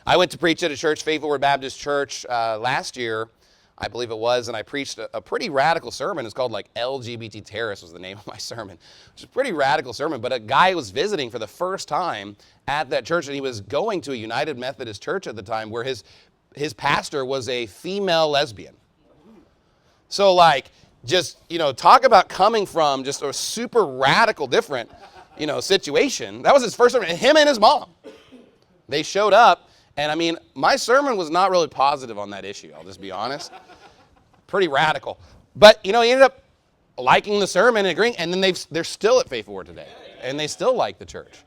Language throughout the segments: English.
I went to preach at a church, Faithful Word Baptist Church, last year, I believe it was, and I preached a pretty radical sermon. It's called like LGBT Terrorist was the name of my sermon, which is a pretty radical sermon. But a guy was visiting for the first time at that church, and he was going to a United Methodist church at the time where his pastor was a female lesbian. So like, just, talk about coming from just a super radical different, situation. That was his first sermon, and him and his mom. They showed up, and I mean, my sermon was not really positive on that issue, I'll just be honest. Pretty radical. But, he ended up liking the sermon and agreeing, and then they're still at Faithful Word today, and they still like the church.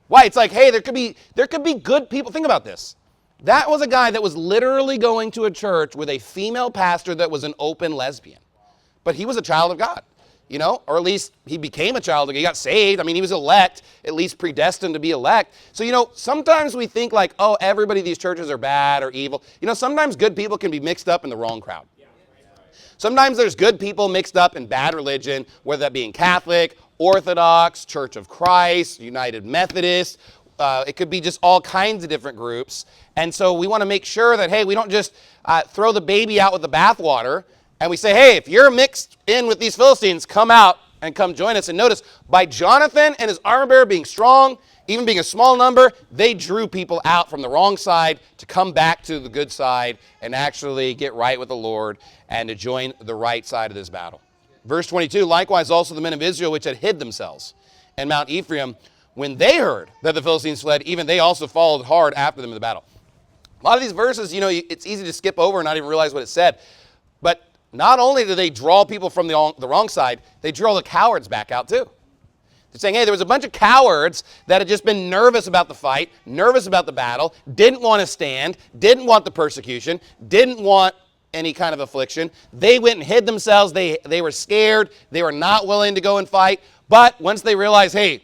Why? It's like, hey, there could be good people. Think about this. That was a guy that was literally going to a church with a female pastor that was an open lesbian. But he was a child of God, or at least he became a child of God. He got saved. I mean, he was elect, at least predestined to be elect. So, sometimes we think like, oh, everybody in these churches are bad or evil. Sometimes good people can be mixed up in the wrong crowd. Sometimes there's good people mixed up in bad religion, whether that being Catholic, Orthodox, Church of Christ, United Methodist. It could be just all kinds of different groups. And so we want to make sure that, hey, we don't just throw the baby out with the bathwater. And we say, hey, if you're mixed in with these Philistines, come out and come join us. And notice, by Jonathan and his armor bearer being strong, even being a small number, they drew people out from the wrong side to come back to the good side and actually get right with the Lord and to join the right side of this battle. Verse 22, likewise also the men of Israel which had hid themselves in Mount Ephraim, when they heard that the Philistines fled, even they also followed hard after them in the battle. A lot of these verses, it's easy to skip over and not even realize what it said. But not only do they draw people from the wrong side, they draw the cowards back out too. They're saying, hey, there was a bunch of cowards that had just been nervous about the fight, nervous about the battle, didn't want to stand, didn't want the persecution, didn't want any kind of affliction. They went and hid themselves. They were scared. They were not willing to go and fight. But once they realized, hey,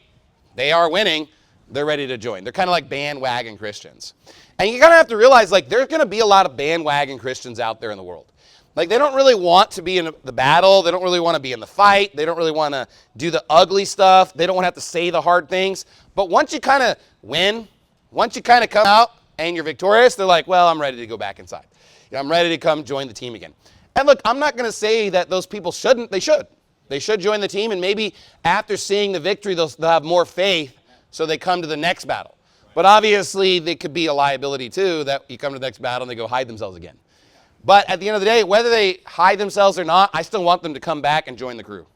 they are winning, they're ready to join. They're kind of like bandwagon Christians. And you kind of have to realize, like, there's going to be a lot of bandwagon Christians out there in the world. Like, they don't really want to be in the battle. They don't really want to be in the fight. They don't really want to do the ugly stuff. They don't want to have to say the hard things. But once you kind of win, once you kind of come out and you're victorious, they're like, well, I'm ready to go back inside. I'm ready to come join the team again. And look, I'm not going to say that those people shouldn't. They should. They should join the team, and maybe after seeing the victory, they'll have more faith so they come to the next battle. But obviously, they could be a liability too, that you come to the next battle and they go hide themselves again. But at the end of the day, whether they hide themselves or not, I still want them to come back and join the crew.